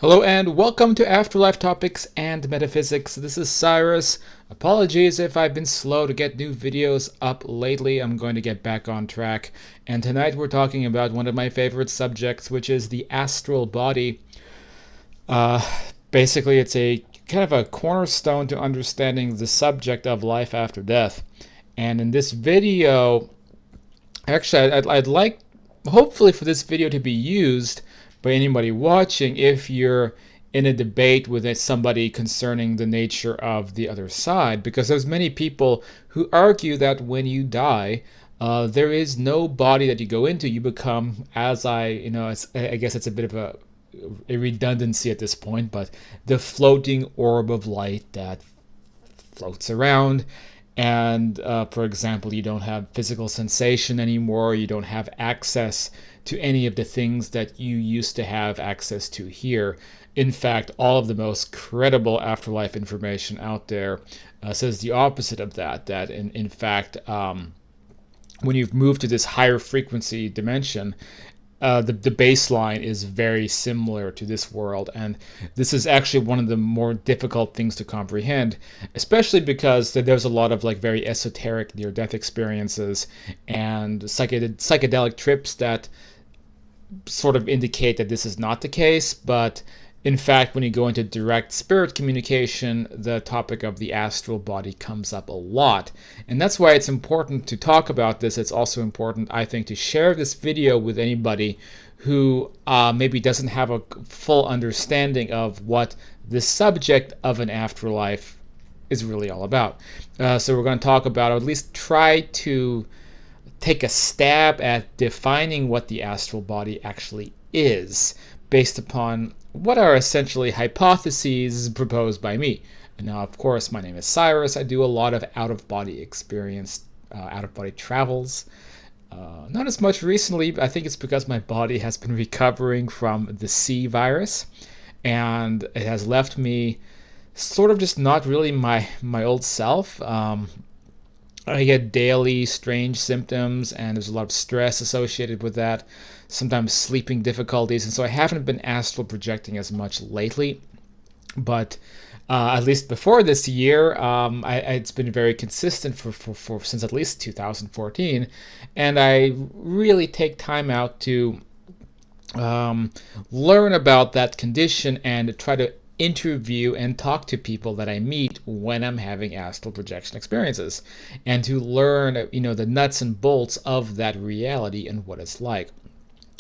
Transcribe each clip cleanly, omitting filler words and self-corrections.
Hello and welcome to Afterlife Topics and Metaphysics. This is Cyrus. Apologies if I've been slow to get new videos up lately. I'm going to get back on track. And tonight we're talking about one of my favorite subjects, which is the astral body. Uh, Basically, it's a kind of a cornerstone to understanding the subject of life after death. And in this video, actually, I'd like, hopefully, for this video to be used by anybody watching if you're in a debate with somebody concerning the nature of the other side, because there's many people who argue that when you die, there is no body that you go into. You become, I guess it's a bit of a redundancy at this point, but the floating orb of light that floats around. And for example, you don't have physical sensation anymore. You don't have access to any of the things that you used to have access to here. In fact, all of the most credible afterlife information out there says the opposite of that. That in fact, when you've moved to this higher frequency dimension, the baseline is very similar to this world, and this is actually one of the more difficult things to comprehend, especially because there's a lot of like very esoteric near-death experiences and psychedelic trips that sort of indicate that this is not the case. But in fact, when you go into direct spirit communication, the topic of the astral body comes up a lot. And that's why it's important to talk about this. It's also important, I think, to share this video with anybody who maybe doesn't have a full understanding of what the subject of an afterlife is really all about. So we're going to talk about, or at least try to take a stab at defining what the astral body actually is, based upon what are essentially hypotheses proposed by me. And now, of course, my name is Cyrus. I do a lot of out-of-body experience, out-of-body travels. Not as much recently, but I think it's because my body has been recovering from the C virus, and it has left me sort of just not really my old self. I get daily strange symptoms, and there's a lot of stress associated with that, sometimes sleeping difficulties, and so I haven't been astral projecting as much lately. But at least before this year, it's been very consistent for since at least 2014, and I really take time out to learn about that condition and try to interview and talk to people that I meet when I'm having astral projection experiences, and to learn, the nuts and bolts of that reality and what it's like.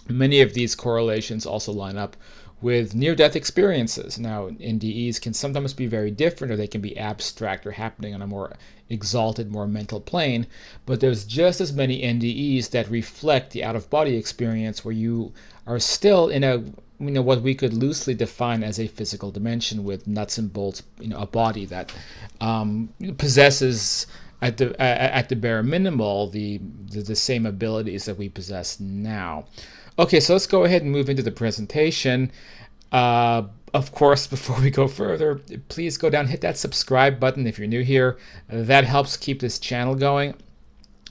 Many of these correlations also line up with near-death experiences. Now, NDEs can sometimes be very different, or they can be abstract or happening on a more exalted, more mental plane, but there's just as many NDEs that reflect the out-of-body experience where you are still in a what we could loosely define as a physical dimension with nuts and bolts, a body that possesses at the bare minimal the same abilities that we possess now. Okay, so let's go ahead and move into the presentation. Of course, before we go further, please go down, hit that subscribe button if you're new here. That helps keep this channel going.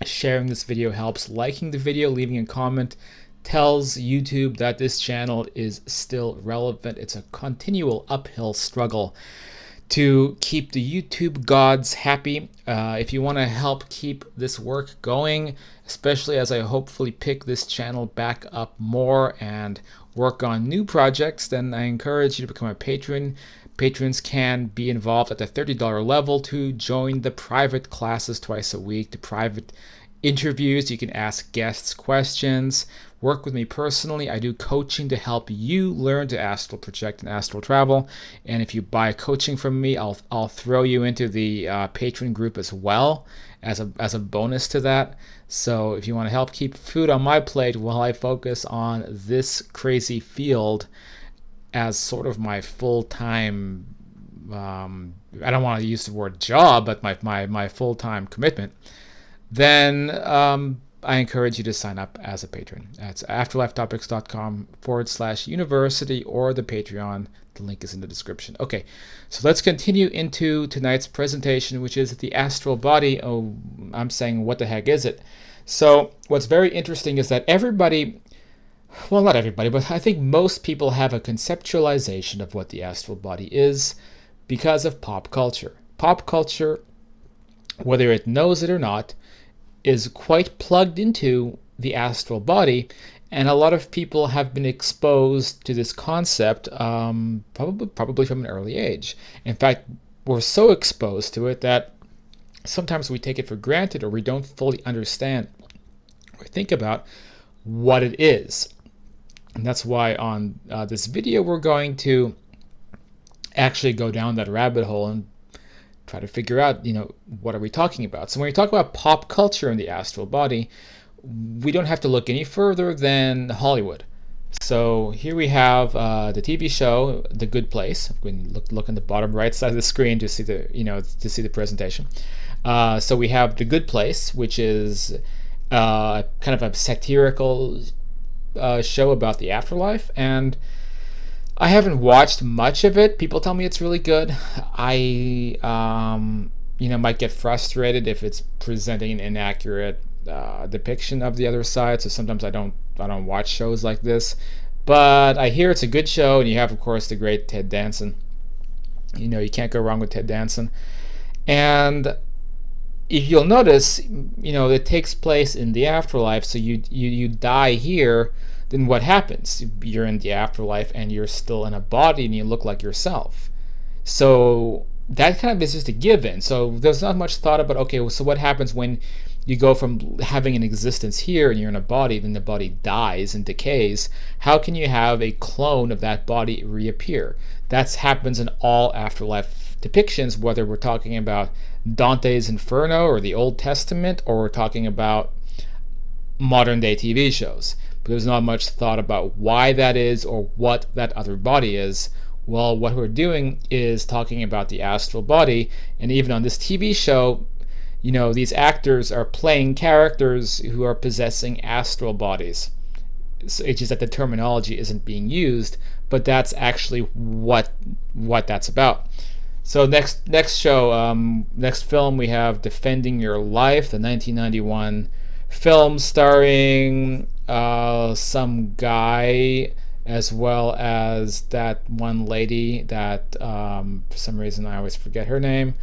Sharing this video helps. Liking the video, leaving a comment tells YouTube that this channel is still relevant. It's a continual uphill struggle to keep the YouTube gods happy. If you want to help keep this work going, especially as I hopefully pick this channel back up more and work on new projects, then I encourage you to become a patron. Patrons can be involved at the $30 level to join the private classes twice a week, the private interviews. You can ask guests questions, work with me personally. I do coaching to help you learn to astral project and astral travel. And if you buy coaching from me, I'll throw you into the patron group as well as a bonus to that. So if you want to help keep food on my plate while I focus on this crazy field as sort of my full-time, I don't want to use the word job, but my full-time commitment, then I encourage you to sign up as a patron. That's afterlifetopics.com/university or the Patreon. The link is in the description. Okay, so let's continue into tonight's presentation, which is the astral body. Oh, I'm saying, what the heck is it? So what's very interesting is that everybody Well, not everybody, but I think most people have a conceptualization of what the astral body is because of pop culture. Pop culture, whether it knows it or not, is quite plugged into the astral body, and a lot of people have been exposed to this concept, probably from an early age. In fact, we're so exposed to it that sometimes we take it for granted, or we don't fully understand or think about what it is. And that's why on this video we're going to actually go down that rabbit hole and try to figure out, what are we talking about. So when we talk about pop culture in the astral body, we don't have to look any further than Hollywood. So here we have the TV show The Good Place. We can look in the bottom right side of the screen to see the presentation. So we have The Good Place, which is kind of a satirical show about the afterlife, and I haven't watched much of it. People tell me it's really good. I might get frustrated if it's presenting an inaccurate depiction of the other side. So sometimes I don't watch shows like this. But I hear it's a good show, and you have, of course, the great Ted Danson. You can't go wrong with Ted Danson. And if you'll notice, it takes place in the afterlife. So you die here. Then what happens? You're in the afterlife and you're still in a body and you look like yourself. So that kind of is just a given. So there's not much thought about, okay, well, so what happens when you go from having an existence here and you're in a body, then the body dies and decays? How can you have a clone of that body reappear? That happens in all afterlife depictions, whether we're talking about Dante's Inferno or the Old Testament, or we're talking about modern day TV shows. But there's not much thought about why that is or what that other body is. Well, what we're doing is talking about the astral body, and even on this TV show, these actors are playing characters who are possessing astral bodies. So it's just that the terminology isn't being used, but that's actually what that's about. So next film, we have Defending Your Life, the 1991 film starring some guy, as well as that one lady that for some reason I always forget her name.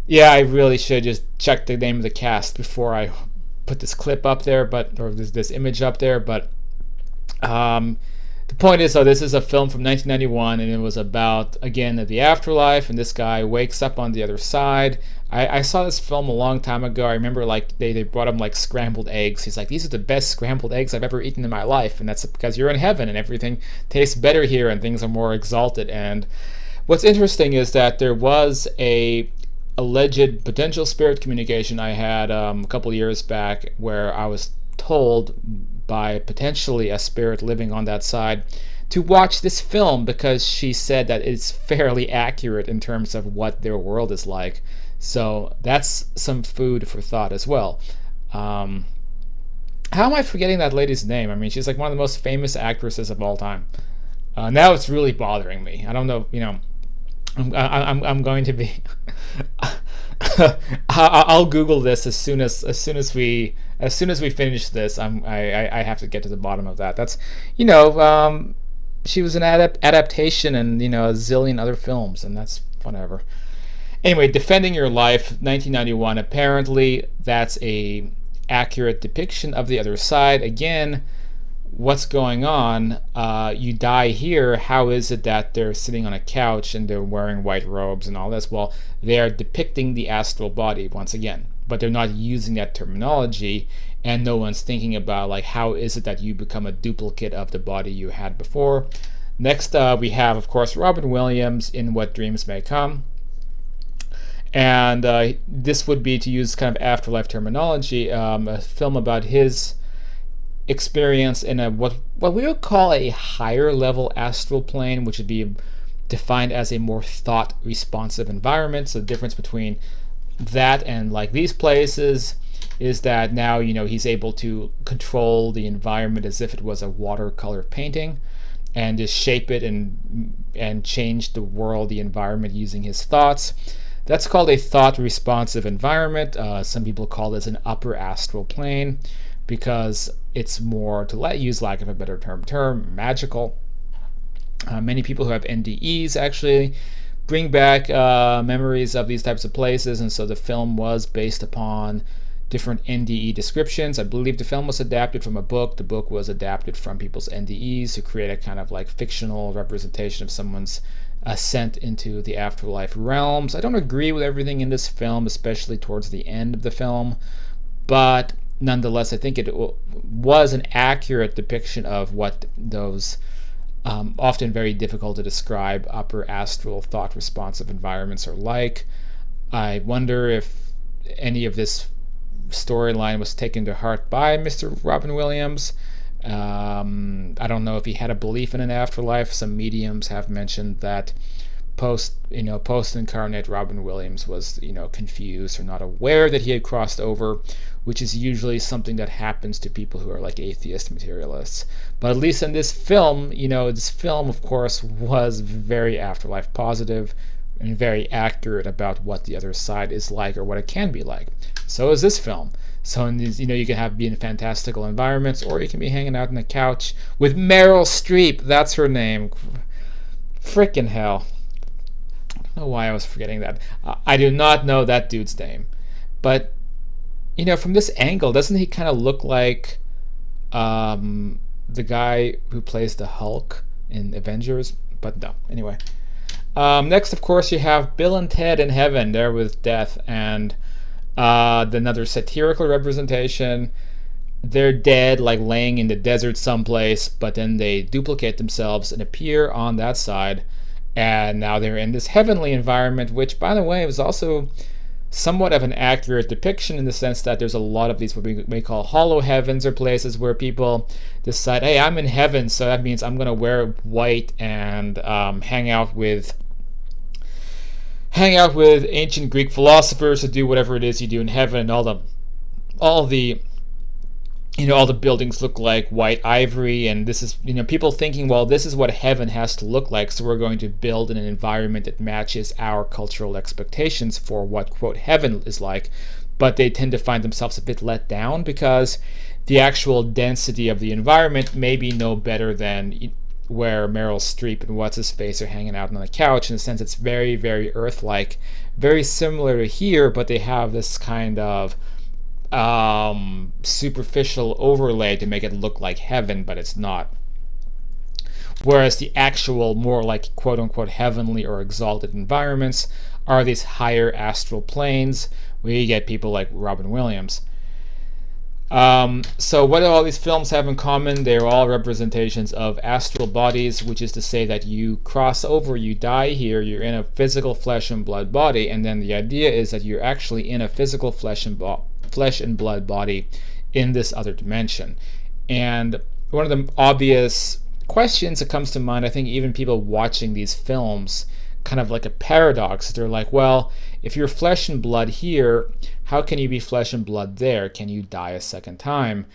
Yeah, I really should just check the name of the cast before I put this clip up there, or this image up there. But the point is, this is a film from 1991, and it was about, again, the afterlife, and this guy wakes up on the other side. I saw this film a long time ago. I remember they brought him scrambled eggs. He's like, these are the best scrambled eggs I've ever eaten in my life, and that's because you're in heaven and everything tastes better here and things are more exalted. And what's interesting is that there was a alleged potential spirit communication I had a couple years back, where I was told by potentially a spirit living on that side to watch this film, because she said that it's fairly accurate in terms of what their world is like. So that's some food for thought as well. How am I forgetting that lady's name? I mean, she's one of the most famous actresses of all time. Now it's really bothering me. I don't know. I'm going to be. I'll Google this as soon as we finish this. I have to get to the bottom of that. That's she was an adaptation and a zillion other films, and that's whatever. Anyway, Defending Your Life, 1991. Apparently, that's a accurate depiction of the other side. Again, what's going on? You die here. How is it that they're sitting on a couch and they're wearing white robes and all this? Well, they're depicting the astral body once again, but they're not using that terminology, and no one's thinking about how is it that you become a duplicate of the body you had before. Next, we have, of course, Robin Williams in What Dreams May Come. And this would be, to use kind of afterlife terminology, a film about his experience in what we would call a higher level astral plane, which would be defined as a more thought responsive environment. So the difference between that and these places is that now he's able to control the environment as if it was a watercolor painting, and just shape it and change the world, the environment, using his thoughts. That's called a thought responsive environment. Some people call this an upper astral plane. because it's more, to let use lack of a better term, magical. Many people who have NDEs actually bring back memories of these types of places, and so the film was based upon different NDE descriptions. I believe the film was adapted from a book. The book was adapted from people's NDEs to create a kind of like fictional representation of someone's ascent into the afterlife realms. I don't agree with everything in this film, especially towards the end of the film, but nonetheless, I think it was an accurate depiction of what those often very difficult to describe upper astral thought responsive environments are like. I wonder if any of this storyline was taken to heart by Mr. Robin Williams. I don't know if he had a belief in an afterlife. Some mediums have mentioned that post-incarnate Robin Williams was, confused or not aware that he had crossed over, which is usually something that happens to people who are like atheist materialists. But at least in this film, this film, of course, was very afterlife positive and very accurate about what the other side is like or what it can be like. So is this film. So in these, you can be in fantastical environments, or you can be hanging out on a couch with Meryl Streep. That's her name. Frickin' hell. I don't know why I was forgetting that. I do not know that dude's name. But, from this angle, doesn't he kind of look like the guy who plays the Hulk in Avengers? But no, anyway. Next, of course, you have Bill and Ted in Heaven, there with death, and another satirical representation. They're dead, like laying in the desert someplace, but then they duplicate themselves and appear on that side, and now they're in this heavenly environment, which, by the way, was also somewhat of an accurate depiction in the sense that there's a lot of these what we may call hollow heavens, or places where people decide, hey, I'm in heaven, so that means I'm going to wear white and hang out with ancient Greek philosophers to do whatever it is you do in heaven, and all the buildings look like white ivory, and this is, people thinking, well, this is what heaven has to look like, so we're going to build in an environment that matches our cultural expectations for what, quote, heaven is like. But they tend to find themselves a bit let down because the actual density of the environment may be no better than where Meryl Streep and what's-his-face are hanging out on the couch. In a sense, it's very, very Earth-like, very similar to here, but they have this kind of superficial overlay to make it look like heaven, but it's not. Whereas the actual more like quote-unquote heavenly or exalted environments are these higher astral planes where you get people like Robin Williams. So what do all these films have in common? They're all representations of astral bodies, which is to say that you cross over, you die here, you're in a physical flesh and blood body, and then the idea is that you're actually in a physical flesh and blood body in this other dimension. And one of the obvious questions that comes to mind, I think even people watching these films, kind of like a paradox. They're like, well, if you're flesh and blood here, how can you be flesh and blood there? Can you die a second time?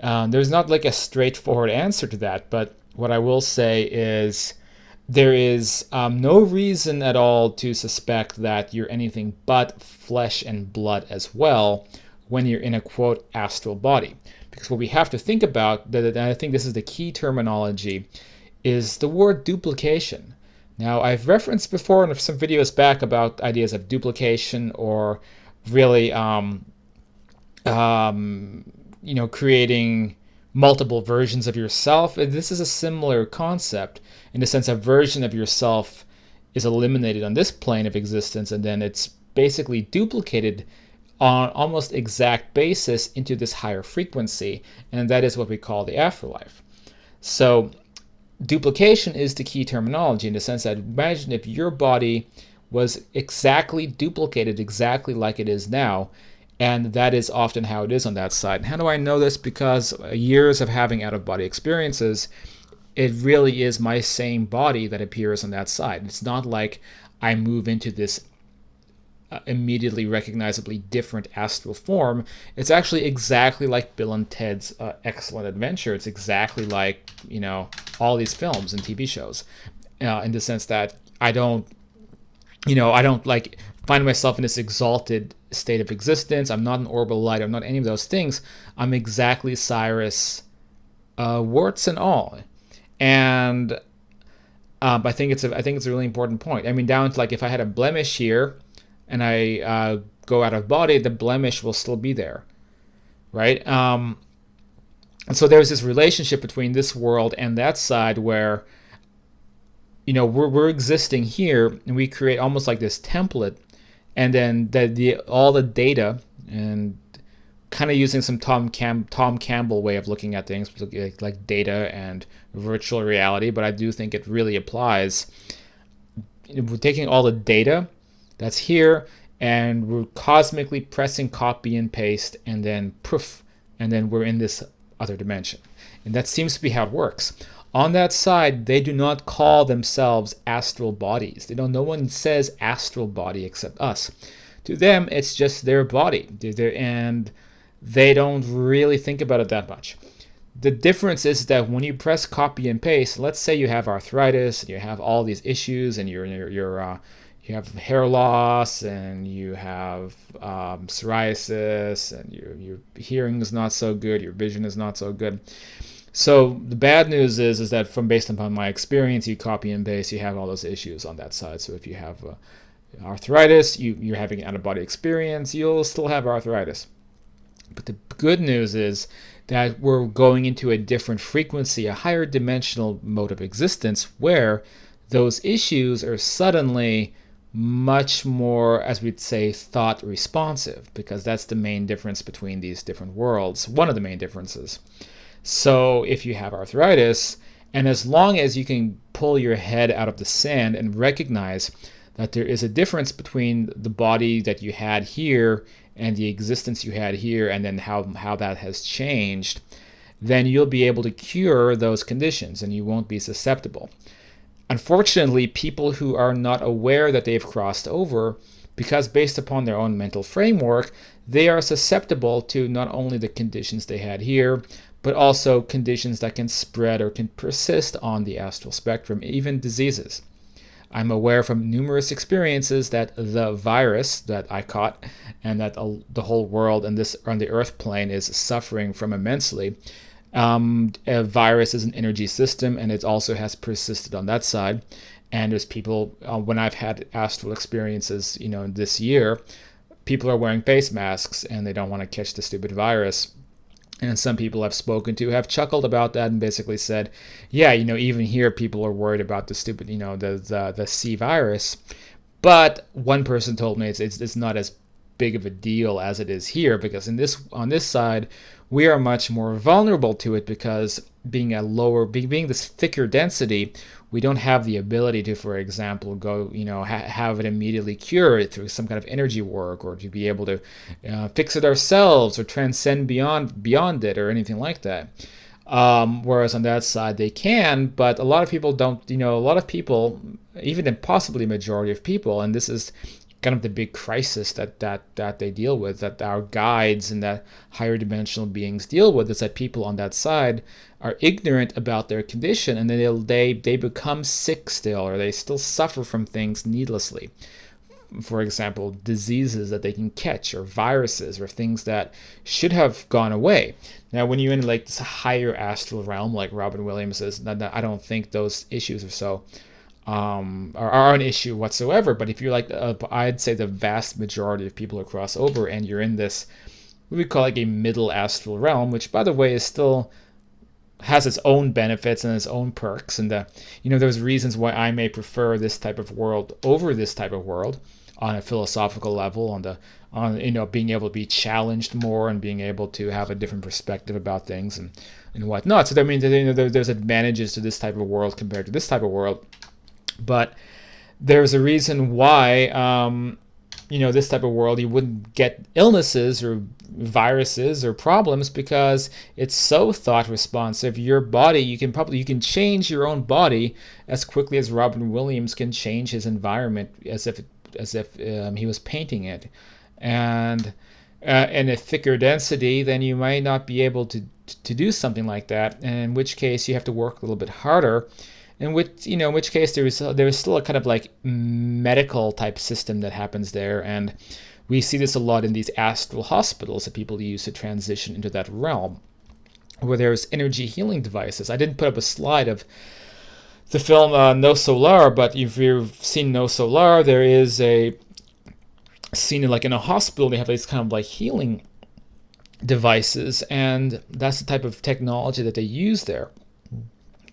There's not like a straightforward answer to that, but what I will say is there is no reason at all to suspect that you're anything but flesh and blood as well when you're in a, quote, astral body. Because what we have to think about, and I think this is the key terminology, is the word duplication. Now, I've referenced before in some videos back about ideas of duplication, or really, creating multiple versions of yourself. And this is a similar concept in the sense a version of yourself is eliminated on this plane of existence, and then it's basically duplicated on almost exact basis into this higher frequency, and that is what we call the afterlife. So duplication is the key terminology in the sense that imagine if your body was exactly duplicated exactly like it is now, and that is often how it is on that side. And how do I know this? Because years of having out-of-body experiences, it really is my same body that appears on that side. It's not like I move into this immediately recognizably different astral form. It's actually exactly like Bill and Ted's Excellent Adventure. It's exactly like, all these films and TV shows, in the sense that I don't like find myself in this exalted state of existence. I'm not an orbital light. I'm not any of those things. I'm exactly Cyrus, warts and all. And I think it's a really important point. I mean, down to like if I had a blemish here, and I go out of body, the blemish will still be there, right? And so there's this relationship between this world and that side where, we're existing here, and we create almost like this template, and then all the data, and kind of using some Tom Campbell way of looking at things, like data and virtual reality, but I do think it really applies. We're taking all the data that's here, and we're cosmically pressing copy and paste, and then poof, and then we're in this other dimension. And that seems to be how it works. On that side, they do not call themselves astral bodies. No one says astral body except us. To them, it's just their body, and they don't really think about it that much. The difference is that when you press copy and paste, let's say you have arthritis, and you have all these issues, and you have hair loss, and you have psoriasis, and your hearing is not so good, your vision is not so good. So the bad news is that based upon my experience, you copy and paste, you have all those issues on that side. So if you have arthritis, you're having an out-of-body experience, you'll still have arthritis. But the good news is that we're going into a different frequency, a higher dimensional mode of existence, where those issues are suddenly much more, as we'd say, thought responsive, because that's the main difference between these different worlds, one of the main differences. So if you have arthritis, and as long as you can pull your head out of the sand and recognize that there is a difference between the body that you had here and the existence you had here, and then how that has changed, then you'll be able to cure those conditions and you won't be susceptible. Unfortunately, people who are not aware that they've crossed over, because based upon their own mental framework, they are susceptible to not only the conditions they had here, but also conditions that can spread or can persist on the astral spectrum, even diseases. I'm aware from numerous experiences that the virus that I caught, and that the whole world and this on the Earth plane is suffering from immensely. A virus is an energy system, and it also has persisted on that side. And there's people, when I've had astral experiences, this year, people are wearing face masks and they don't want to catch the stupid virus. And some people I've spoken to have chuckled about that and basically said, yeah, even here people are worried about the stupid, the C virus. But one person told me it's not as big of a deal as it is here, because on this side, we are much more vulnerable to it, because being this thicker density, we don't have the ability to, for example, go, have it immediately cured through some kind of energy work, or to be able to fix it ourselves or transcend beyond it or anything like that. Whereas on that side they can, but a lot of people don't. A lot of people, even possibly a majority of people, and this is kind of the big crisis that they deal with, that our guides and that higher dimensional beings deal with, is that people on that side are ignorant about their condition, and then they become sick still, or they still suffer from things needlessly. For example, diseases that they can catch, or viruses, or things that should have gone away. Now, when you're in like this higher astral realm, like Robin Williams says, I don't think those issues are so are an issue whatsoever. But if you're like, I'd say the vast majority of people who cross over, and you're in this, what we call like a middle astral realm, which by the way is still has its own benefits and its own perks, and there's reasons why I may prefer this type of world over this type of world on a philosophical level, on being able to be challenged more and being able to have a different perspective about things and whatnot. So that means that there's advantages to this type of world compared to this type of world. But there's a reason why, this type of world, you wouldn't get illnesses or viruses or problems, because it's so thought responsive. Your body, you can change your own body as quickly as Robin Williams can change his environment as if he was painting it. And in a thicker density, then you might not be able to do something like that, in which case you have to work a little bit harder. in which case there is still a kind of like medical type system that happens there, and we see this a lot in these astral hospitals that people use to transition into that realm, where there's energy healing devices. I didn't put up a slide of the film No Solar, but if you've seen No Solar, there is a scene like in a hospital. They have these kind of like healing devices, and that's the type of technology that they use there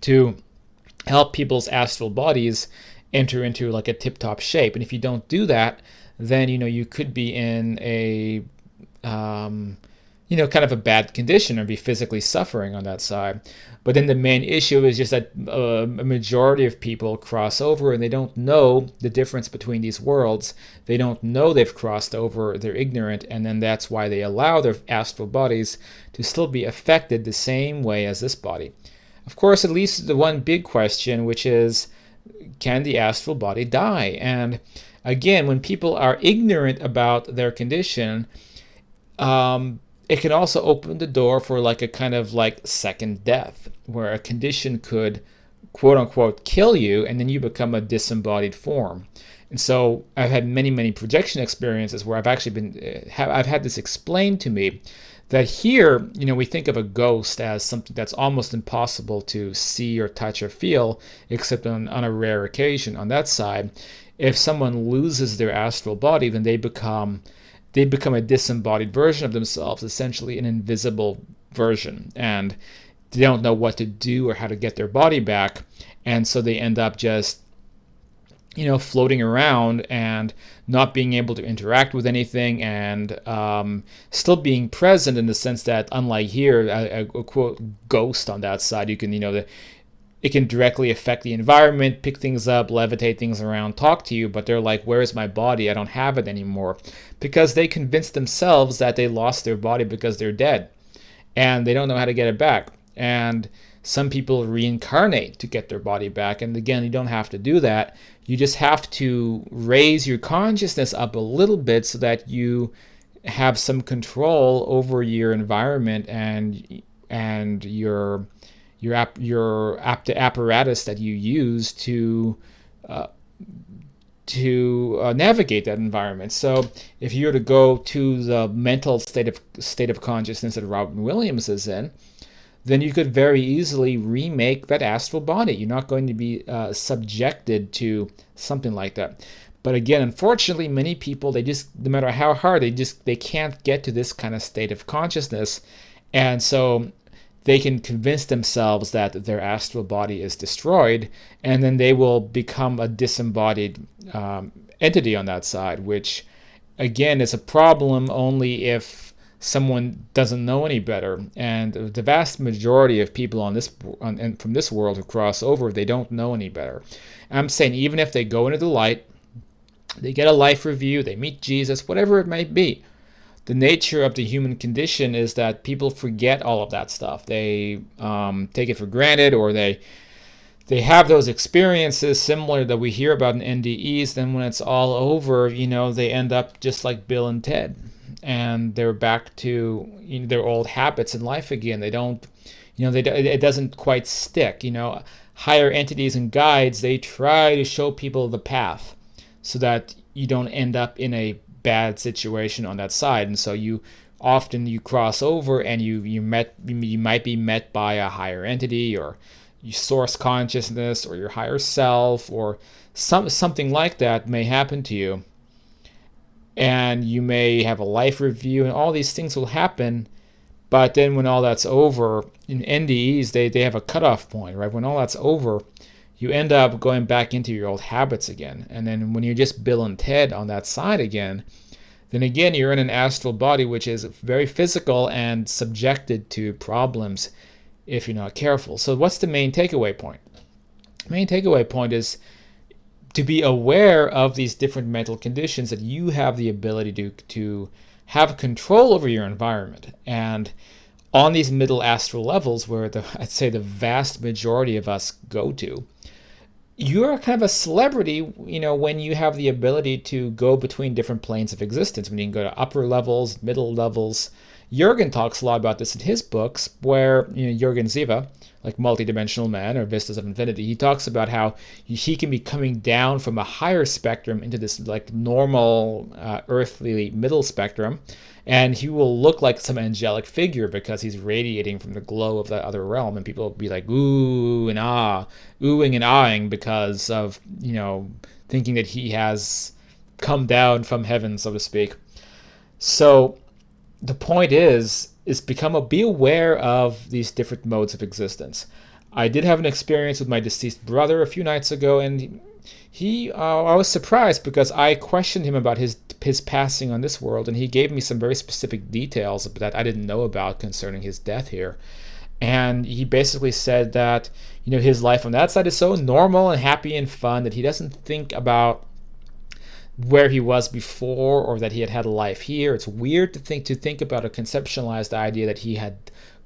to help people's astral bodies enter into like a tip-top shape. And if you don't do that, then you could be in a kind of a bad condition or be physically suffering on that side. But then the main issue is just that a majority of people cross over and they don't know the difference between these worlds. They don't know they've crossed over, they're ignorant, and then that's why they allow their astral bodies to still be affected the same way as this body. Of course, it leads to the one big question, which is, can the astral body die? And again, when people are ignorant about their condition, it can also open the door for like a kind of like second death, where a condition could quote unquote kill you and then you become a disembodied form. And so I've had many projection experiences where I've actually I've had this explained to me that here, we think of a ghost as something that's almost impossible to see or touch or feel, except on a rare occasion. On that side, if someone loses their astral body, then they become a disembodied version of themselves, essentially an invisible version, and they don't know what to do or how to get their body back, and so they end up just floating around and not being able to interact with anything, and still being present in the sense that, unlike here, a quote ghost on that side, you can it can directly affect the environment, pick things up, levitate things around, talk to you, but they're like, where's my body? I don't have it anymore. Because they convinced themselves that they lost their body because they're dead. And they don't know how to get it back. And some people reincarnate to get their body back. And again, you don't have to do that. You just have to raise your consciousness up a little bit so that you have some control over your environment and your apparatus that you use to navigate that environment. So if you were to go to the mental state of consciousness that Robin Williams is in, then you could very easily remake that astral body. You're not going to be subjected to something like that. But again, unfortunately, many people, they just, no matter how hard, they can't get to this kind of state of consciousness. And so they can convince themselves that their astral body is destroyed, and then they will become a disembodied entity on that side, which again is a problem only if someone doesn't know any better. And the vast majority of people from this world who cross over, they don't know any better. And I'm saying, even if they go into the light, they get a life review, they meet Jesus, whatever it might be, the nature of the human condition is that people forget all of that stuff. They take it for granted, or they have those experiences similar that we hear about in NDEs. Then when it's all over, they end up just like Bill and Ted, and they're back to their old habits in life again. They don't, it doesn't quite stick. Higher entities and guides, they try to show people the path so that you don't end up in a bad situation on that side. And so you cross over, and you might be met by a higher entity, or your source consciousness, or your higher self, or something like that may happen to you, and you may have a life review, and all these things will happen. But then when all that's over, in NDEs, they have a cutoff point, right? When all that's over, you end up going back into your old habits again. And then when you're just Bill and Ted on that side again, then again, you're in an astral body, which is very physical and subjected to problems if you're not careful. So what's the main takeaway point? The main takeaway point is to be aware of these different mental conditions, that you have the ability to have control over your environment. And on these middle astral levels, where I'd say the vast majority of us go to, you're kind of a celebrity, when you have the ability to go between different planes of existence, when you can go to upper levels, middle levels, Jürgen talks a lot about this in his books, where Jürgen Ziva, like Multidimensional Man or Vistas of Infinity, he talks about how he can be coming down from a higher spectrum into this like normal earthly middle spectrum, and he will look like some angelic figure because he's radiating from the glow of that other realm, and people will be like ooh and ah, oohing and ahhing because of thinking that he has come down from heaven, so to speak. So the point is be aware of these different modes of existence. I did have an experience with my deceased brother a few nights ago, and I was surprised because I questioned him about his passing on this world, and he gave me some very specific details that I didn't know about concerning his death here. And he basically said that his life on that side is so normal and happy and fun that he doesn't think about where he was before or that he had a life here. It's weird to think about a conceptualized idea that he had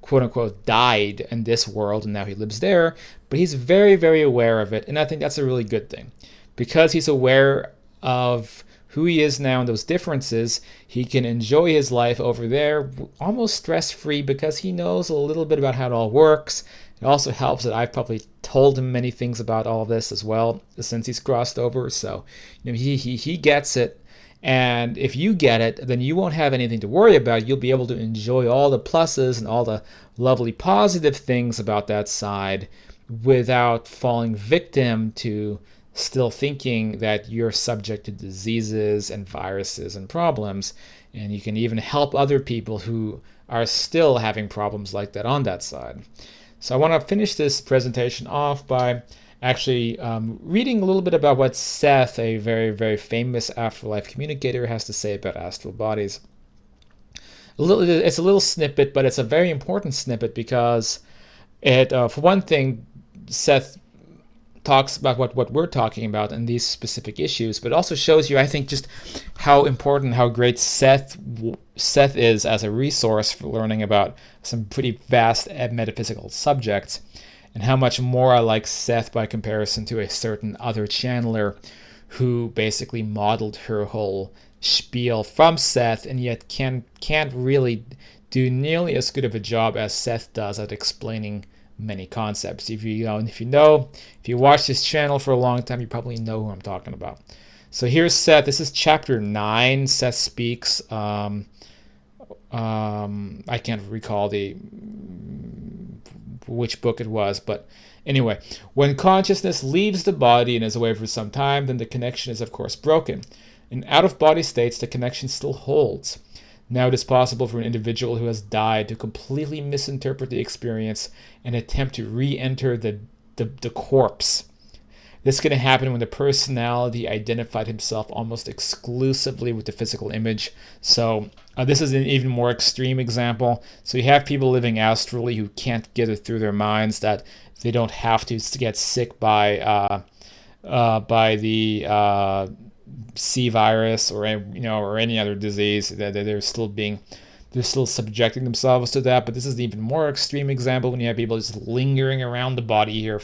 quote unquote died in this world and now he lives there, but he's very, very aware of it, and I think that's a really good thing. Because he's aware of who he is now and those differences, he can enjoy his life over there almost stress-free because he knows a little bit about how it all works. It also helps that I've probably told him many things about all of this as well since he's crossed over. So he gets it. And if you get it, then you won't have anything to worry about. You'll be able to enjoy all the pluses and all the lovely positive things about that side without falling victim to still thinking that you're subject to diseases and viruses and problems. And you can even help other people who are still having problems like that on that side. So I want to finish this presentation off by actually reading a little bit about what Seth, a very, very famous afterlife communicator, has to say about astral bodies. It's a little snippet, but it's a very important snippet because for one thing, Seth talks about what we're talking about and these specific issues, but also shows you, I think, just how important, how great Seth is as a resource for learning about some pretty vast metaphysical subjects, and how much more I like Seth by comparison to a certain other channeler who basically modeled her whole spiel from Seth, and yet can't really do nearly as good of a job as Seth does at explaining many concepts. If you watch this channel for a long time, you probably know who I'm talking about. So here's Seth. This is chapter 9. Seth speaks. I can't recall which book it was, but anyway, when consciousness leaves the body and is away for some time, then the connection is of course broken. In out-of-body states, the connection still holds. Now it is possible for an individual who has died to completely misinterpret the experience and attempt to re-enter the corpse. This can happen when the personality identified himself almost exclusively with the physical image. So this is an even more extreme example. So you have people living astrally who can't get it through their minds that they don't have to get sick by the C virus or any other disease. That they're still subjecting themselves to that. But this is the even more extreme example when you have people just lingering around the body here,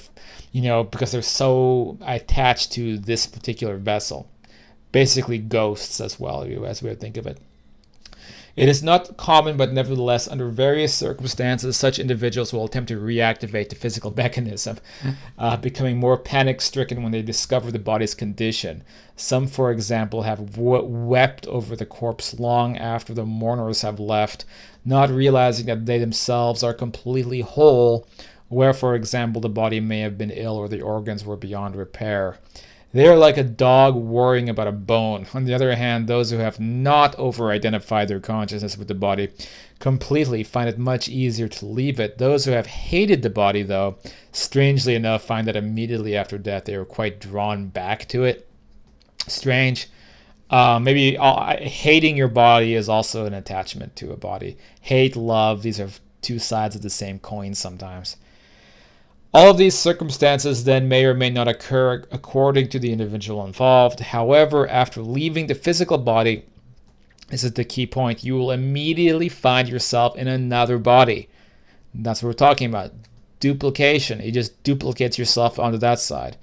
because they're so attached to this particular vessel. Basically ghosts as well, as we would think of it. It is not common, but nevertheless, under various circumstances, such individuals will attempt to reactivate the physical mechanism, becoming more panic-stricken when they discover the body's condition. Some, for example, have wept over the corpse long after the mourners have left, not realizing that they themselves are completely whole, where, for example, the body may have been ill or the organs were beyond repair. They are like a dog worrying about a bone. On the other hand, those who have not over-identified their consciousness with the body completely find it much easier to leave it. Those who have hated the body, though, strangely enough, find that immediately after death they are quite drawn back to it. Strange. Maybe hating your body is also an attachment to a body. Hate, love, these are two sides of the same coin sometimes. All of these circumstances then may or may not occur according to the individual involved. However, after leaving the physical body, this is the key point, you will immediately find yourself in another body. That's what we're talking about. Duplication. You just duplicates yourself onto that side.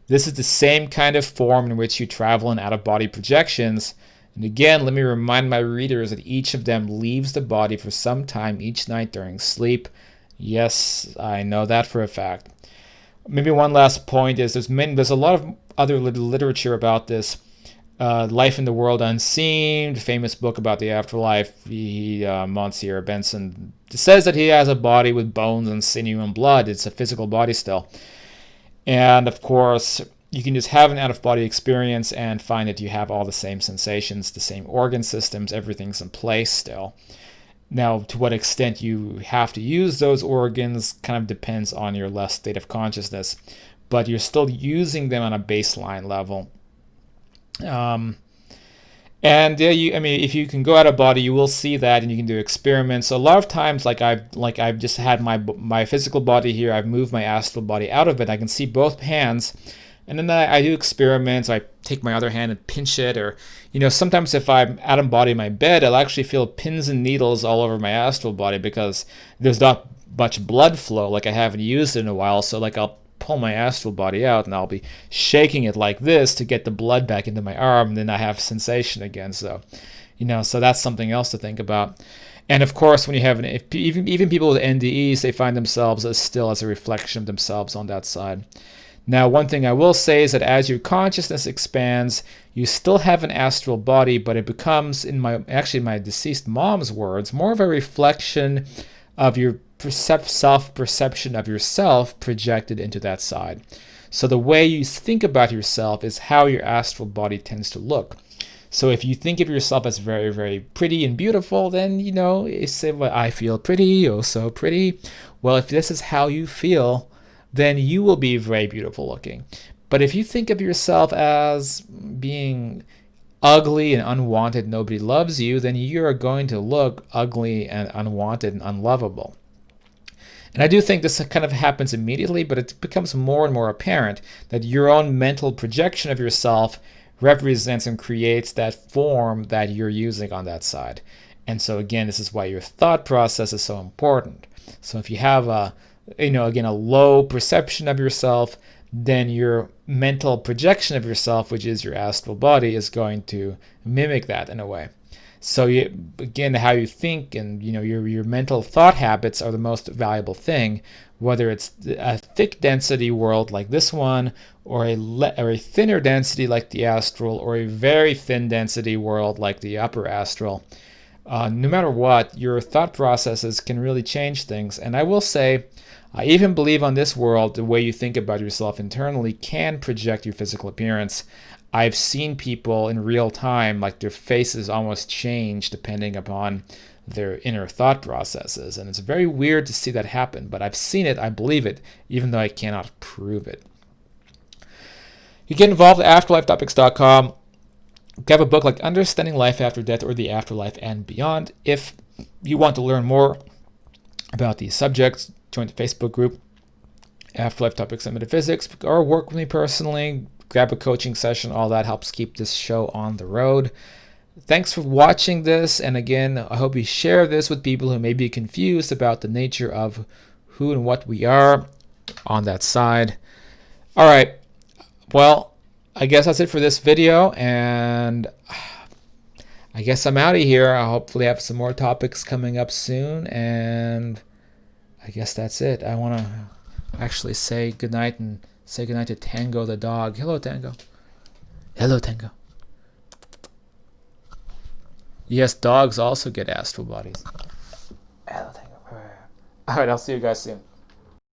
This is the same kind of form in which you travel in out-of-body projections, And again, let me remind my readers that each of them leaves the body for some time each night during sleep. Yes, I know that for a fact. Maybe one last point is there's a lot of other literature about this. Life in the World Unseen, famous book about the afterlife. Monsieur Benson says that he has a body with bones and sinew and blood. It's a physical body still. And of course, you can just have an out-of-body experience and find that you have all the same sensations, the same organ systems, everything's in place still. Now, to what extent you have to use those organs kind of depends on your less state of consciousness, but you're still using them on a baseline level. And yeah, I mean, if you can go out of body, you will see that, and you can do experiments. So a lot of times, I've just had my physical body here. I've moved my astral body out of it. I can see both hands, and then I do experiments. I take my other hand and pinch it, or sometimes if I'm out of body in my bed, I'll actually feel pins and needles all over my astral body because there's not much blood flow. Like I haven't used it in a while, so like I'll pull my astral body out and I'll be shaking it like this to get the blood back into my arm, and then I have sensation again. So so that's something else to think about. And of course, when you have even people with NDEs, they find themselves as still as a reflection of themselves on that side. Now, one thing I will say is that as your consciousness expands, you still have an astral body, but it becomes, in my deceased mom's words, more of a reflection of your self-perception of yourself projected into that side. So the way you think about yourself is how your astral body tends to look. So if you think of yourself as very, very pretty and beautiful, then, you say, well, I feel pretty, oh, so pretty. Well, if this is how you feel, then you will be very beautiful looking. But if you think of yourself as being ugly and unwanted, nobody loves you, then you're going to look ugly and unwanted and unlovable. And I do think this kind of happens immediately, but it becomes more and more apparent that your own mental projection of yourself represents and creates that form that you're using on that side. And so again, this is why your thought process is so important. So if you have a low perception of yourself, then your mental projection of yourself, which is your astral body, is going to mimic that in a way. So again, how you think and your mental thought habits are the most valuable thing, whether it's a thick density world like this one, or a thinner density like the astral, or a very thin density world like the upper astral. No matter what, your thought processes can really change things. And I will say, I even believe on this world, the way you think about yourself internally can project your physical appearance. I've seen people in real time, like their faces almost change depending upon their inner thought processes. And it's very weird to see that happen, but I've seen it, I believe it, even though I cannot prove it. You get involved at afterlifetopics.com. We have a book like Understanding Life After Death or the Afterlife and Beyond. If you want to learn more about these subjects, join the Facebook group, Afterlife Topics and Metaphysics, or work with me personally, grab a coaching session. All that helps keep this show on the road. Thanks for watching this, and again, I hope you share this with people who may be confused about the nature of who and what we are on that side. All right, well, I guess that's it for this video, and I guess I'm out of here. I hopefully have some more topics coming up soon, and I guess that's it. I want to actually say goodnight and say goodnight to Tango the dog. Hello, Tango. Hello, Tango. Yes, dogs also get astral bodies. Hello, Tango. All right, I'll see you guys soon.